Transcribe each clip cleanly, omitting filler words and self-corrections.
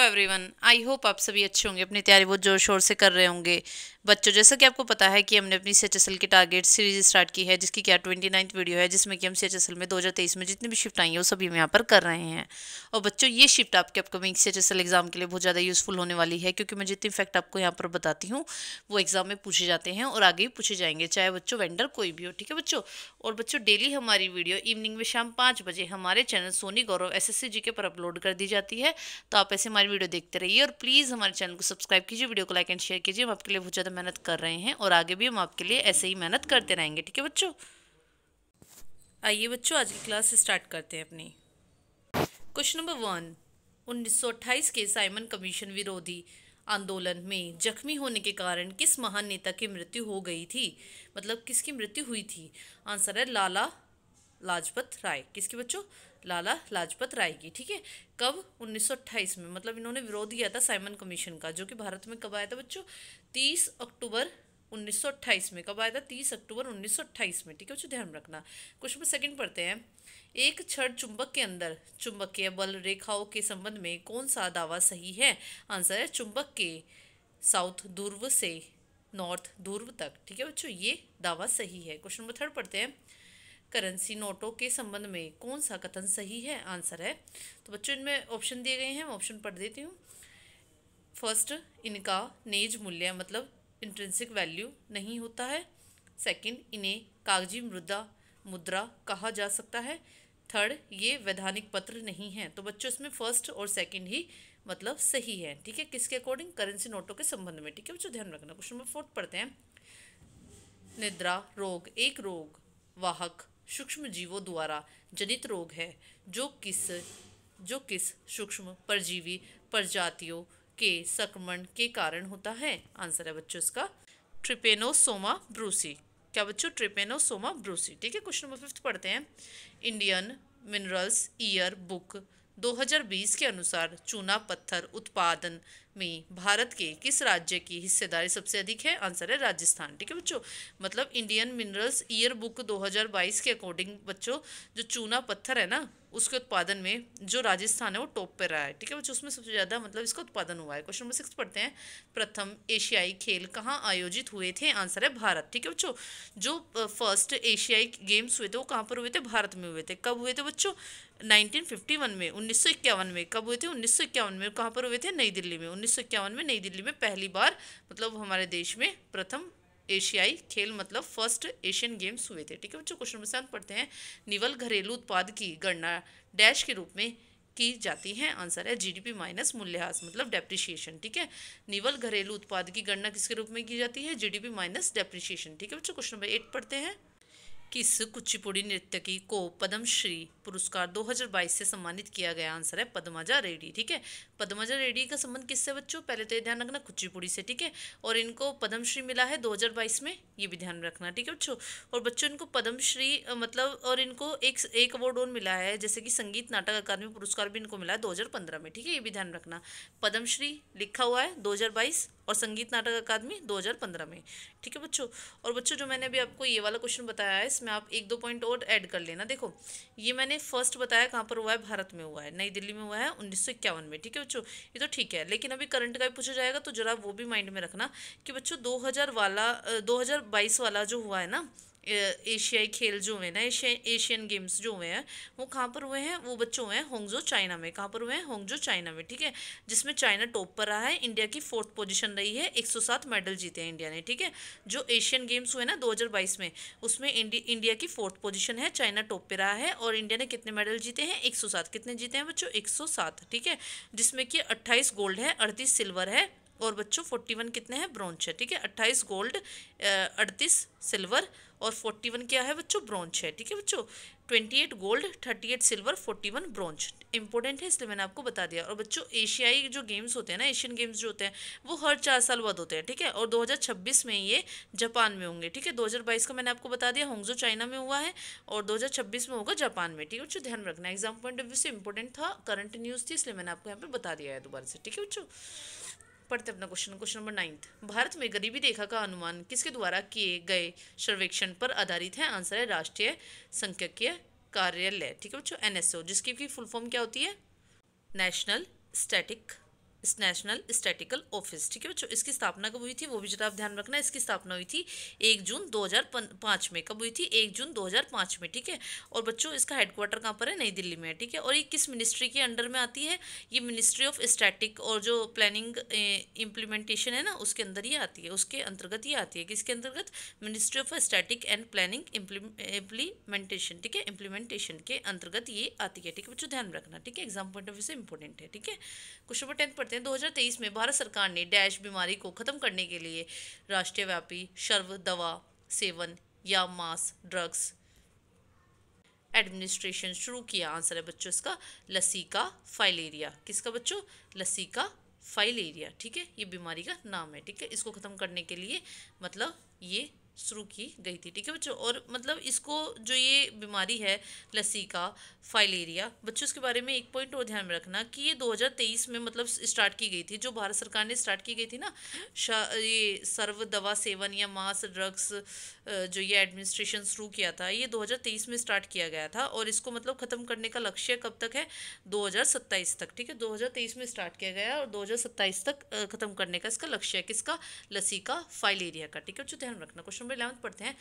Everyone, I hope आप सभी अच्छे होंगे, अपनी तैयारी बहुत जोर शोर से कर रहे होंगे। बच्चों, जैसा कि आपको पता है कि हमने अपनी सीएचएसएल की टारगेट सीरीज स्टार्ट की है, जिसकी क्या 29th वीडियो है, जिसमें कि हम सीएचएसएल में 2023 में जितनी भी शिफ्ट आई है वो सभी हम यहाँ पर कर रहे हैं। और बच्चों, ये शिफ्ट आपके अपकमिंग सीएचएसएल एग्जाम के लिए बहुत ज़्यादा यूजफुल होने वाली है, क्योंकि मैं जितनी फैक्ट आपको यहाँ पर बताती हूँ वो एग्जाम में पूछे जाते हैं और आगे भी पूछे जाएंगे, चाहे बच्चों वेंडर कोई भी हो। ठीक है बच्चों। और बच्चों, डेली हमारी वीडियो इवनिंग में शाम 5 बजे हमारे चैनल सोनी गौरव एसएससी जीके पर अपलोड कर दी जाती है। तो आप ऐसे हमारी वीडियो देखते रहिए और प्लीज़ हमारे चैनल को सब्सक्राइब कीजिए, वीडियो को लाइक एंड शेयर कीजिए। हम आपके लिए बहुत ज़्यादा मेहनत कर रहे हैं और आगे भी हम आपके लिए ऐसे ही मेहनत करते रहेंगे। ठीक है बच्चों। आइए बच्चों, आज की क्लास स्टार्ट करते हैं अपनी। क्वेश्चन नंबर 1, 1928 के साइमन कमीशन विरोधी आंदोलन में जख्मी होने के कारण किस महान नेता की मृत्यु हो गई थी? मतलब किसकी मृत्यु हुई थी? आंसर है लाला लाजपत राय। किसकी बच्चों? लाला लाजपत राय की। ठीक है। कब? 1928 में। मतलब इन्होंने विरोध किया था साइमन कमीशन का, जो कि भारत में कब आया था बच्चों? 30 अक्टूबर 1928 में। कब आया था? 30 अक्टूबर 1928 में। ठीक है बच्चों, ध्यान रखना। क्वेश्चन नंबर 2 पढ़ते हैं। एक छड़ चुंबक के अंदर चुंबकीय बल रेखाओं के संबंध में कौन सा दावा सही है? आंसर है चुंबक के साउथ ध्रुव से नॉर्थ ध्रुव तक। ठीक है बच्चों, ये दावा सही है। क्वेश्चन नंबर 3 पढ़ते हैं। करेंसी नोटों के संबंध में कौन सा कथन सही है? आंसर है, तो बच्चों इनमें ऑप्शन दिए गए हैं, मैं ऑप्शन पढ़ देती हूँ। फर्स्ट, इनका नेज मूल्य मतलब इंट्रिंसिक वैल्यू नहीं होता है। सेकंड, इन्हें कागजी मुद्रा कहा जा सकता है। थर्ड, ये वैधानिक पत्र नहीं है। तो बच्चों इसमें फर्स्ट और सेकंड ही मतलब सही है। ठीक है, किसके अकॉर्डिंग? करेंसी नोटों के संबंध में। ठीक है बच्चों, ध्यान रखना। क्वेश्चन नंबर 4 पढ़ते हैं। निद्रा रोग एक रोग वाहक सूक्ष्म जीवों द्वारा जनित रोग है जो किस सूक्ष्म परजीवी प्रजातियों के संक्रमण के कारण होता है? आंसर है बच्चों इसका ट्रिपेनोसोमा ब्रूसी। क्या बच्चों? Trypanosoma Brucie. ठीक है। क्वेश्चन नंबर 5 पढ़ते हैं। इंडियन मिनरल्स ईयर बुक 2020 के अनुसार चूना पत्थर उत्पादन में भारत के किस राज्य की हिस्सेदारी सबसे अधिक है? आंसर है राजस्थान। ठीक है बच्चों। मतलब इंडियन मिनरल्स ईयर बुक 2022 के अकॉर्डिंग बच्चों, जो चूना पत्थर है ना, उसके उत्पादन में जो राजस्थान है वो टॉप पे रहा है। ठीक है बच्चों, उसमें सबसे ज़्यादा मतलब इसका उत्पादन हुआ है। क्वेश्चन नंबर 6 पढ़ते हैं। प्रथम एशियाई खेल कहाँ आयोजित हुए थे? आंसर है भारत। ठीक है बच्चों, जो फर्स्ट एशियाई गेम्स हुए थे वो कहाँ पर हुए थे? भारत में हुए थे। कब हुए थे बच्चों? 1951 में, 1951 में। कब हुए थे? 1951 में। कहाँ पर हुए थे? नई दिल्ली में। 1951 में नई दिल्ली में पहली बार मतलब हमारे देश में प्रथम एशियाई खेल मतलब फर्स्ट एशियन गेम्स हुए थे। ठीक है बच्चों। क्वेश्चन नंबर 7 पढ़ते हैं। निवल घरेलू उत्पाद की गणना डैश के रूप में की जाती है? आंसर है जीडीपी माइनस मूल्यह्रास मतलब डेप्रिसिएशन। ठीक है। निवल घरेलू उत्पाद की गणना किसके रूप में की जाती है? GDP minus depreciation. ठीक है बच्चों। क्वेश्चन नंबर 8 पढ़ते हैं। किस कुचिपुड़ी नृत्यकी को पद्मश्री पुरस्कार 2022 से सम्मानित किया गया? आंसर है पद्मजा रेड्डी। ठीक है। पद्मजा रेड्डी का संबंध किससे बच्चों? पहले तो ये ध्यान रखना, कुचिपुड़ी से। ठीक है। और इनको पद्मश्री मिला है 2022 में, ये भी ध्यान रखना। ठीक है बच्चों। और बच्चों इनको पद्मश्री मतलब और इनको एक अवार्ड और मिला है, जैसे कि संगीत नाटक अकादमी पुरस्कार भी इनको मिला है 2015 में। ठीक है, ये भी ध्यान रखना। पद्मश्री लिखा हुआ है 2022 और संगीत नाटक अकादमी 2015 में। ठीक है बच्चों। और बच्चों, जो मैंने अभी आपको ये वाला क्वेश्चन बताया है, इसमें आप 1-2 पॉइंट और ऐड कर लेना। देखो, ये मैंने फर्स्ट बताया कहाँ पर हुआ है? भारत में हुआ है, नई दिल्ली में हुआ है 1951 में। ठीक है बच्चों, ये तो ठीक है। लेकिन अभी करंट का भी पूछा जाएगा तो जरा वो भी माइंड में रखना कि बच्चों 2022 वाला जो हुआ है ना, एशियाई खेल जो हुए ना, एशियन गेम्स जो हुए हैं, वो कहाँ पर हुए हैं? वो बच्चों हुए हैं होंगजो चाइना में। कहाँ पर हुए हैं? होंगजो चाइना में। ठीक है। जिसमें चाइना टॉप पर रहा है, इंडिया की 4th पोजीशन रही है, 107 मेडल जीते हैं इंडिया ने। ठीक है। जो एशियन गेम्स हुए ना 2022 में, उसमें इंडिया की 4th पोजीशन है, चाइना टॉप पे रहा है। और इंडिया ने कितने मेडल जीते हैं? 107। कितने जीते हैं बच्चों? 107। ठीक है। जिसमें कि 28 गोल्ड है, 38 सिल्वर है और बच्चों 41 कितने हैं? ब्रॉन्ज है। ठीक है। 28 गोल्ड, 38 सिल्वर और 41 क्या है बच्चों? ब्रॉन्ज है। ठीक है बच्चों। 28 गोल्ड, 38 सिल्वर, 41 ब्रॉन्ज। इंपॉर्टेंट है, इसलिए मैंने आपको बता दिया। और बच्चों, एशियाई जो गेम्स होते हैं ना, एशियन गेम्स जो होते हैं, वो हर 4 साल बाद होते हैं। ठीक है। और 2026 में ये जापान में होंगे। ठीक है। 2022 का मैंने आपको बता दिया होंगजो चाइना में हुआ है और 2026 में होगा जापान में। ठीक है बच्चों, ध्यान रखना। एग्जाम पॉइंट ऑफ व्यू से इंपॉर्टेंट था, करंट न्यूज़ थी, इसलिए मैंने आपको यहाँ पे बता दिया है दोबारा से। ठीक है बच्चों। पढ़ते अपना क्वेश्चन नंबर 9। भारत में गरीबी रेखा का अनुमान किसके द्वारा किए गए सर्वेक्षण पर आधारित है? आंसर है राष्ट्रीय सांख्यिकीय कार्यालय। ठीक है बच्चों, एनएसओ, जिसकी फुल फॉर्म क्या होती है? National static national statistical office, ठीक है बच्चों। इसकी स्थापना कब हुई थी वो भी जरा आप ध्यान रखना। इसकी स्थापना हुई थी 1 जून 2005 में। कब हुई थी? 1 जून 2005 में, ठीक है। और बच्चों इसका हेडक्वार्टर कहाँ पर है? नई दिल्ली में है, ठीक है। और ये किस मिनिस्ट्री के अंडर में आती है? ये मिनिस्ट्री ऑफ स्टैटिक और जो प्लानिंग इम्प्लीमेंटेशन है ना, उसके अंदर ये आती है, उसके अंतर्गत ये आती है। किसके अंतर्गत? Ministry of static and planning implementation, ठीक है, इम्प्लीमेंटेशन के अंतर्गत ये आती है, ठीक है बच्चों, ध्यान रखना, ठीक है, एग्जाम पॉइंट ऑफ व्यू से इंपॉर्टेंट है, ठीक है। क्वेश्चन नंबर 10 पढ़ते हैं। 2023 में भारत सरकार ने डैश बीमारी को खत्म करने के लिए राष्ट्रीय व्यापी सर्व दवा सेवन या मास ड्रग्स एडमिनिस्ट्रेशन शुरू किया। आंसर है बच्चों इसका लसीका फाइलेरिया। किसका बच्चों? लसीका फाइलेरिया, ठीक है, ये बीमारी का नाम है, ठीक है। इसको खत्म करने के लिए मतलब ये शुरू की गई थी, ठीक है बच्चों। और मतलब इसको जो ये बीमारी है लसीका फाइलेरिया, बच्चों इसके बारे में एक पॉइंट और ध्यान में रखना कि ये 2023 में मतलब स्टार्ट की गई थी, जो भारत सरकार ने स्टार्ट की गई थी ना, ये सर्व दवा सेवन या मास ड्रग्स जो ये एडमिनिस्ट्रेशन शुरू किया था, ये 2023 में स्टार्ट किया गया था। और इसको मतलब ख़त्म करने का लक्ष्य कब तक है? 2027 तक, ठीक है। 2023 में स्टार्ट किया गया और 2027 तक ख़त्म करने का इसका लक्ष्य है। किसका? लसीका फाइलेरिया का, ठीक है बच्चों, ध्यान रखना। क्वेश्चन नंबर 11 पढ़ते हैं।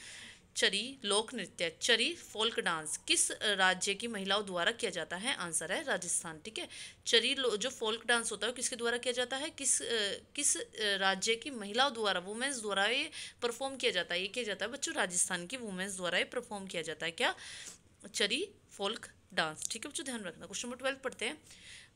चरी लोक नृत्य, चरी फोल्क डांस किस राज्य की महिलाओं द्वारा किया जाता है? आंसर है राजस्थान, ठीक है। चरी जो फोल्क डांस होता है किसके द्वारा किया जाता है? किस राज्य की महिलाओं द्वारा, वुमेन्स द्वारा ये परफॉर्म किया जाता है? ये किया जाता है बच्चों राजस्थान की वुमेन्स द्वारा ये परफॉर्म किया जाता है। क्या? चरी फोल्क डांस, ठीक है बच्चों, ध्यान रखना। क्वेश्चन नंबर 12 पढ़ते हैं।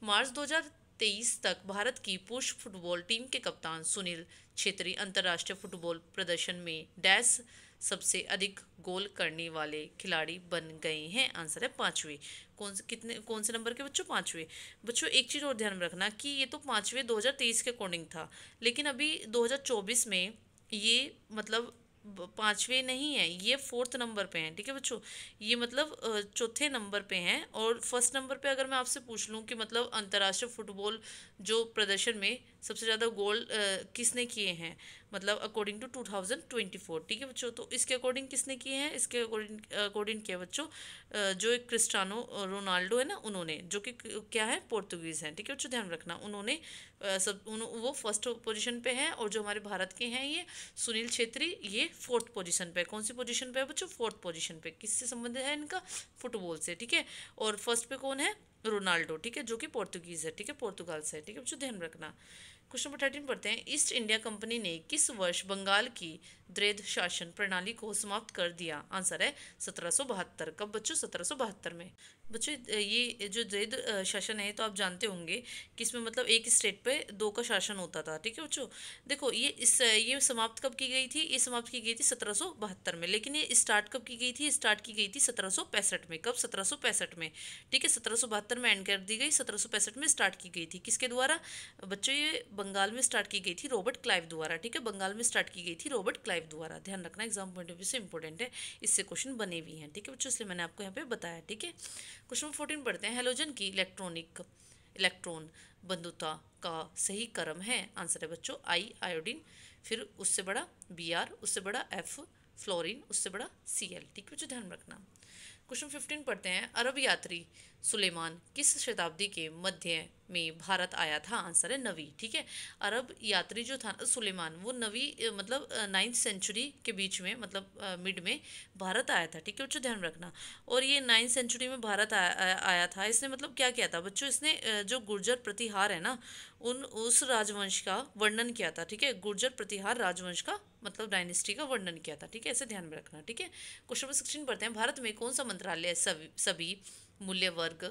मार्च 2023 तक भारत की पुरुष फुटबॉल टीम के कप्तान सुनील छेत्री अंतर्राष्ट्रीय फुटबॉल प्रदर्शन में डैश सबसे अधिक गोल करने वाले खिलाड़ी बन गए हैं। आंसर है 5वें। कौन से नंबर के बच्चों? 5वें। बच्चों एक चीज़ और ध्यान में रखना कि ये तो 5वें 2023 के अकॉर्डिंग था, लेकिन अभी 2024 में ये मतलब 5वें नहीं है, ये 4th नंबर पे हैं, ठीक है बच्चों। ये मतलब चौथे नंबर पे हैं। और फर्स्ट नंबर पे अगर मैं आपसे पूछ लूँ कि मतलब अंतर्राष्ट्रीय फुटबॉल जो प्रदर्शन में सबसे ज़्यादा गोल किसने किए हैं, मतलब अकॉर्डिंग टू 2024, ठीक है बच्चों। तो इसके अकॉर्डिंग किसने किए हैं? इसके अकॉर्डिंग अकॉर्डिंग किया बच्चों जो एक क्रिस्टियानो रोनाल्डो है ना, उन्होंने, जो कि क्या है, पोर्तुगीज़ हैं, ठीक है बच्चों, ध्यान रखना। उन्होंने वो फर्स्ट पोजीशन पे हैं। और जो हमारे भारत के हैं ये सुनील छेत्री, ये 4th पोजीशन पे। कौन सी पोजीशन पे है बच्चों? 4th पोजीशन पे। किससे संबंधित है इनका? फुटबॉल से, ठीक है। और फर्स्ट पे कौन है? रोनाल्डो, ठीक है, जो कि पोर्तुगीज़ है, ठीक है, पोर्तुगाल से है, ठीक है बच्चों, ध्यान रखना। क्वेश्चन नंबर 13 पढ़ते हैं। ईस्ट इंडिया कंपनी ने किस वर्ष बंगाल की द्वैध शासन प्रणाली को समाप्त कर दिया? आंसर है 1772। कब बच्चों? 1772 में। बच्चों ये जो द्वैध शासन है तो आप जानते होंगे कि इसमें मतलब एक स्टेट पे 2 का शासन होता था, ठीक है बच्चों। देखो ये समाप्त कब की गई थी? ये समाप्त की गई थी 1772 में। लेकिन ये स्टार्ट कब की गई थी? स्टार्ट की गई थी 1765 में। कब? 1765 में, ठीक है। 1772 में एंड कर दी गई, 1765 में स्टार्ट की गई थी। किसके द्वारा बच्चों? ये बंगाल में स्टार्ट की गई थी रॉबर्ट क्लाइव द्वारा, ठीक है। बंगाल में स्टार्ट की गई थी रॉबर्ट क्लाइव द्वारा, ध्यान रखना, एग्जाम पॉइंट ऑफ व्यू से इंपॉर्टेंट है, इससे क्वेश्चन बने भी हैं, ठीक है बच्चों, इसलिए मैंने आपको यहाँ पे बताया, ठीक है। क्वेश्चन नंबर 14 पढ़ते हैं। हेलोजन की इलेक्ट्रॉन बंधुता का सही क्रम है? आंसर है बच्चों आई आयोडीन, फिर उससे बड़ा Br, उससे बड़ा F फ्लोरीन, उससे बड़ा Cl, ठीक है बच्चों, ध्यान रखना। क्वेश्चन 15 पढ़ते हैं। अरब यात्री सुलेमान किस शताब्दी के मध्य में भारत आया था? आंसर है 9वीं, ठीक है। अरब यात्री जो था सुलेमान, वो 9वीं मतलब 9th सेंचुरी के बीच में, मतलब मिड में भारत आया था, ठीक है बच्चों, ध्यान रखना। और ये 9th सेंचुरी में भारत आया था। इसने मतलब क्या किया था बच्चों? इसने जो गुर्जर प्रतिहार है ना, उस राजवंश का वर्णन किया था, ठीक है। गुर्जर प्रतिहार राजवंश का मतलब डायनेस्टी का वर्णन किया था, ठीक है, ऐसे ध्यान में रखना, ठीक है। क्वेश्चन नंबर 16 पढ़ते हैं। भारत में कौन सा मंत्रालय सभी मूल्य वर्ग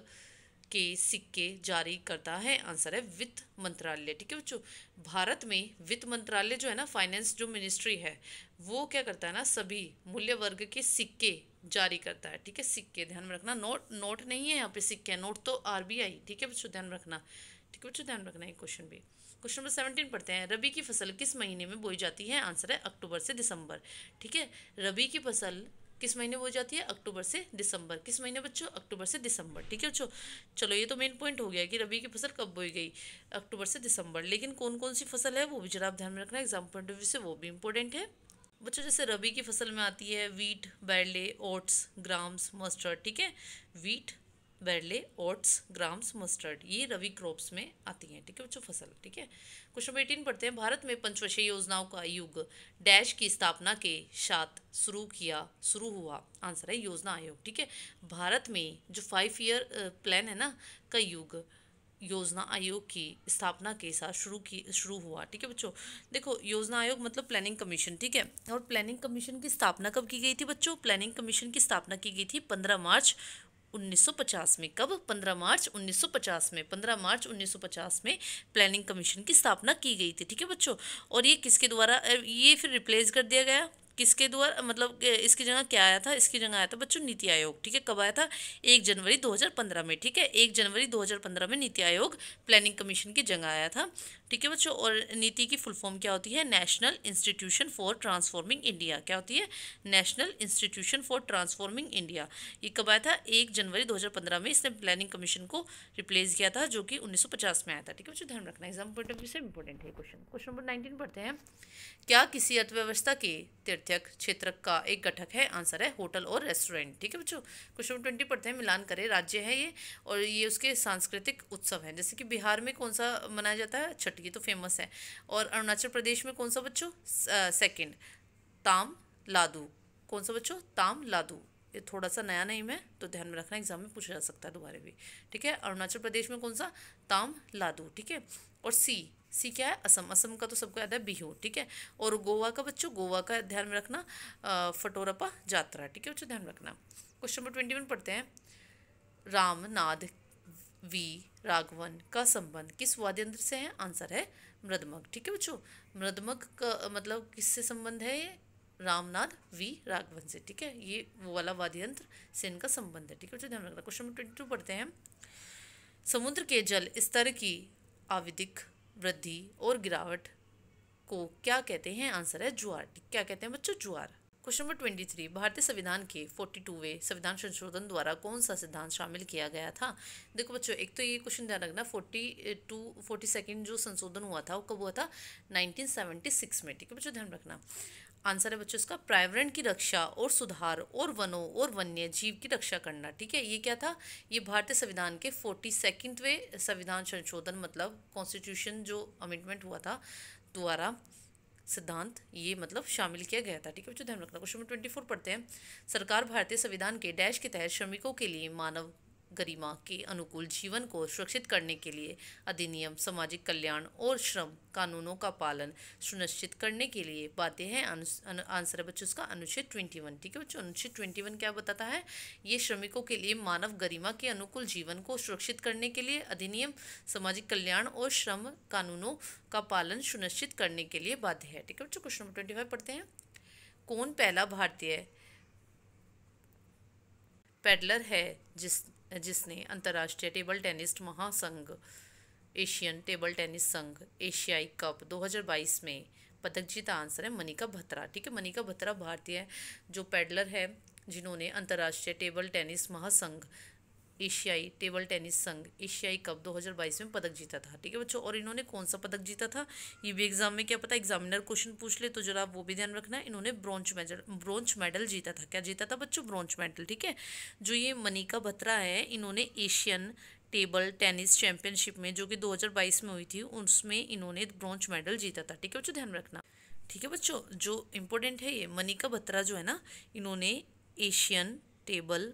के सिक्के जारी करता है? आंसर है वित्त मंत्रालय, ठीक है बच्चों। भारत में वित्त मंत्रालय जो है ना, फाइनेंस जो मिनिस्ट्री है, वो क्या करता है ना, सभी मूल्य वर्ग के सिक्के जारी करता है, ठीक है। सिक्के ध्यान में रखना, नोट नहीं है यहाँ पे, सिक्के, नोट तो RBI, ठीक है बच्चों, ध्यान रखना, ठीक है बच्चों, ध्यान रखना है क्वेश्चन भी। क्वेश्चन नंबर 17 पढ़ते हैं। रबी की फसल किस महीने में बोई जाती है? आंसर है अक्टूबर से दिसंबर, ठीक है। रबी की फसल किस महीने बोई जाती है? अक्टूबर से दिसंबर। किस महीने बच्चों? अक्टूबर से दिसंबर, ठीक है बच्चों। चलो ये तो मेन पॉइंट हो गया कि रबी की फसल कब बोई गई, अक्टूबर से दिसंबर। लेकिन कौन कौन सी फसल है वो भी जरा आप ध्यान में रखना, एग्जाम पॉइंट ऑफ व्यू से वो भी इंपॉर्टेंट है बच्चों। जैसे रबी की फसल में आती है वीट, बैरले, ओट्स, ग्राम्स, मस्टर्ड, ठीक है। वीट, बेरले, ओट्स, ग्राम्स, मस्टर्ड, ये रवि क्रॉप्स में आती हैं। ठीक है बच्चों, फसल। ठीक है, क्वेश्चन नंबर 18 पढ़ते हैं। भारत में पंचवर्षीय योजनाओं का युग डैश की स्थापना के साथ शुरू हुआ। आंसर है योजना आयोग। ठीक है, भारत में जो 5 ईयर प्लान है ना का युग योजना आयोग की स्थापना के साथ शुरू हुआ। ठीक है बच्चों, देखो योजना आयोग मतलब प्लानिंग कमीशन। ठीक है, और प्लानिंग कमीशन की स्थापना कब की गई थी बच्चों? प्लानिंग कमीशन की स्थापना की गई थी 15 मार्च 1950 में। कब? 15 मार्च 1950 में। 15 मार्च 1950 में प्लानिंग कमीशन की स्थापना की गई थी। ठीक है बच्चों, और ये किसके द्वारा ये फिर रिप्लेस कर दिया गया? किसके द्वारा, मतलब इसकी जगह क्या आया था? इसकी जगह आया था बच्चों नीति आयोग। ठीक है, कब आया था? 1 जनवरी 2015 में। ठीक है, 1 जनवरी 2015 में नीति आयोग प्लानिंग कमीशन की जगह आया था। ठीक है बच्चों, और नीति की फुल फॉर्म क्या होती है? National institution for transforming India. क्या होती है? National institution for transforming India. ये कब आया था? 1 जनवरी 2015 में इसने प्लानिंग कमीशन को रिप्लेस किया था, जो कि 1950 में आया था। ठीक है बच्चों, ध्यान रखना, एग्जाम पॉइंट ऑफ व्यू से इंपॉर्टेंट है क्वेश्चन। क्वेश्चन नंबर 19 पढ़ते हैं। क्या किसी अर्थव्यवस्था के तीर्थक क्षेत्र का एक घटक है? आंसर है होटल और रेस्टोरेंट। ठीक है बच्चों, क्वेश्चन नंबर 20 पढ़ते हैं। मिलान करें, राज्य है ये और ये उसके सांस्कृतिक उत्सव है। जैसे कि बिहार में कौन सा मनाया जाता है? छठ, ये तो फेमस है। और अरुणाचल प्रदेश में कौन सा बच्चों? सेकंड, ताम लादू। कौन सा बच्चों? ताम लादू। ये थोड़ा सा नया नेम है तो ध्यान में रखना, एग्जाम में पूछा जा सकता है दोबारा भी। ठीक है, अरुणाचल प्रदेश में कौन सा? ताम लादू। ठीक है, और सी क्या है? असम। असम का तो सबको याद है बिहू। ठीक है, और गोवा का बच्चों, गोवा का ध्यान में रखना फटोरपा जात्रा। ठीक है बच्चों, ध्यान रखना। क्वेश्चन नंबर 21 पढ़ते हैं। रामनाद वी राघवन का संबंध किस वाद्य यंत्र से है? आंसर है मृदमग। ठीक है बच्चों, मृदमग का मतलब किससे संबंध है? ये रामनाथ वी राघवन से। ठीक है, ये वो वाला वाद्य यंत्र से इनका संबंध है। ठीक है बच्चों, ध्यान रखना। क्वेश्चन नंबर 22 पढ़ते हैं। समुद्र के जल स्तर की आवधिक वृद्धि और गिरावट को क्या कहते हैं? आंसर है ज्वार। क्या कहते हैं बच्चों? ज्वार। Question number 23। भारतीय संविधान के 42वें संविधान संशोधन द्वारा कौन सा सिद्धांत शामिल किया गया था? देखो बच्चों, एक तो ये क्वेश्चन ध्यान रखना, 42 जो संशोधन हुआ था वो कब हुआ था? 1976 में। ठीक है बच्चों, ध्यान रखना। आंसर है बच्चों इसका पर्यावरण की रक्षा और सुधार और वनों और वन्य जीव की रक्षा करना। ठीक है, ये क्या था? ये भारतीय संविधान के 42वें संविधान संशोधन मतलब कॉन्स्टिट्यूशन जो अमेंडमेंट हुआ था द्वारा सिद्धांत ये मतलब शामिल किया गया था। ठीक है बच्चों, ध्यान रखना। क्वेश्चन नंबर 24 पढ़ते हैं। सरकार भारतीय संविधान के डैश के तहत श्रमिकों के लिए मानव गरिमा के अनुकूल जीवन को सुरक्षित करने के लिए अधिनियम, सामाजिक कल्याण और श्रम कानूनों का पालन सुनिश्चित करने के लिए बाध्य है। आंसर है बच्चों इसका अनुच्छेद 21। ठीक है बच्चों, अनुच्छेद 21 क्या बताता है? ये श्रमिकों के लिए मानव गरिमा के अनुकूल जीवन को सुरक्षित करने के लिए अधिनियम, सामाजिक कल्याण और श्रम कानूनों का पालन सुनिश्चित करने के लिए बाध्य है। ठीक है बच्चों, क्वेश्चन नंबर 25 पढ़ते हैं। कौन पहला भारतीय पेडलर है जिसने अंतर्राष्ट्रीय टेबल टेनिस महासंघ, एशियन टेबल टेनिस संघ, एशियाई कप 2022 में पदक जीता? आंसर है मनिका बत्रा। ठीक है, मनिका बत्रा भारतीय जो पेडलर है जिन्होंने अंतर्राष्ट्रीय टेबल टेनिस महासंघ, एशियाई टेबल टेनिस संघ, एशियाई कप 2022 में पदक जीता था। ठीक है बच्चों, और इन्होंने कौन सा पदक जीता था? ये भी एग्जाम में क्या पता एग्जामिनर क्वेश्चन पूछ ले तो जरा वो भी ध्यान रखना। इन्होंने ब्रोंज मेडल जीता था। क्या जीता था बच्चों? Bronze medal. ठीक है, जो ये मनिका बत्रा है इन्होंने एशियन टेबल टेनिस चैंपियनशिप में जो कि 2022 में हुई थी उसमें इन्होंने ब्रोंज मेडल जीता था। ठीक है बच्चों, ध्यान रखना। ठीक है बच्चों, जो इम्पोर्टेंट है ये मनिका बत्रा जो है ना, इन्होंने एशियन टेबल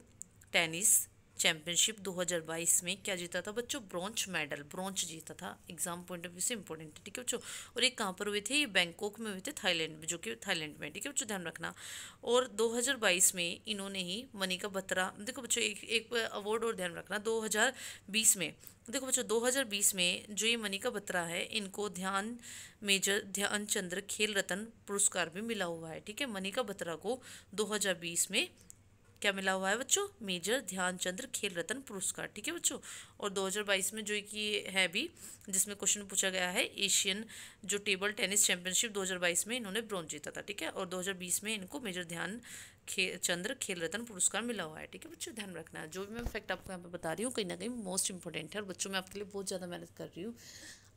टेनिस चैंपियनशिप 2022 में क्या जीता था बच्चों? ब्रोंज मेडल, ब्रोंज जीता था। एग्जाम पॉइंट ऑफ व्यू से इंपॉर्टेंट है। ठीक है बच्चों, और ये कहाँ पर हुए थे? ये बैंकॉक में हुए थे, थाईलैंड में, जो कि थाईलैंड में। ठीक है बच्चों, ध्यान रखना। और 2022 में इन्होंने ही मनिका बत्रा, देखो बच्चों एक अवार्ड और ध्यान रखना, 2020 में देखो बच्चों 2020 में जो ये मनिका बत्रा है इनको मेजर ध्यानचंद्र खेल रत्न पुरस्कार भी मिला हुआ है। ठीक है, मनिका बत्रा को 2020 में क्या मिला हुआ है बच्चों? मेजर ध्यानचंद्र खेल रत्न पुरस्कार। ठीक है बच्चों, और 2022 में जो कि है भी जिसमें क्वेश्चन पूछा गया है एशियन जो टेबल टेनिस चैंपियनशिप 2022 में इन्होंने ब्रॉन्ज जीता था। ठीक है, और 2020 में इनको मेजर चंद्र खेल रत्न पुरस्कार मिला हुआ है। ठीक है बच्चों, ध्यान रखना है। जो भी मैं फैक्ट आपको यहाँ पे बता रही हूँ कहीं ना कहीं मोस्ट इंपॉर्टेंट है और बच्चों मैं आपके लिए बहुत ज़्यादा मेहनत कर रही हूँ।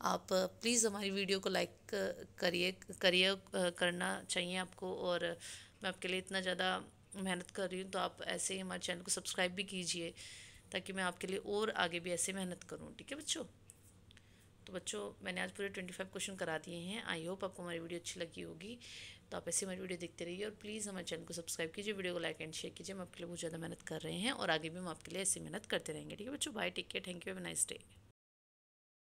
आप प्लीज़ हमारी वीडियो को लाइक करिए करना चाहिए आपको, और मैं आपके लिए इतना ज़्यादा मेहनत कर रही हूँ तो आप ऐसे ही हमारे चैनल को सब्सक्राइब भी कीजिए ताकि मैं आपके लिए और आगे भी ऐसे मेहनत करूँ। ठीक है बच्चों, तो बच्चों मैंने आज पूरे 25 क्वेश्चन करा दिए हैं। आई होप आपको हमारी वीडियो अच्छी लगी होगी। तो आप ऐसे हमारी वीडियो देखते रहिए और प्लीज़ हमारे चैनल को सब्सक्राइब कीजिए, वीडियो को लाइक एंड शेयर कीजिए। हम आपके लिए बहुत ज़्यादा मेहनत कर रहे हैं और आगे भी हम आपके लिए ऐसे मेहनत करते रहेंगे। ठीक है बच्चों, bye, take care, thank you, have a nice day.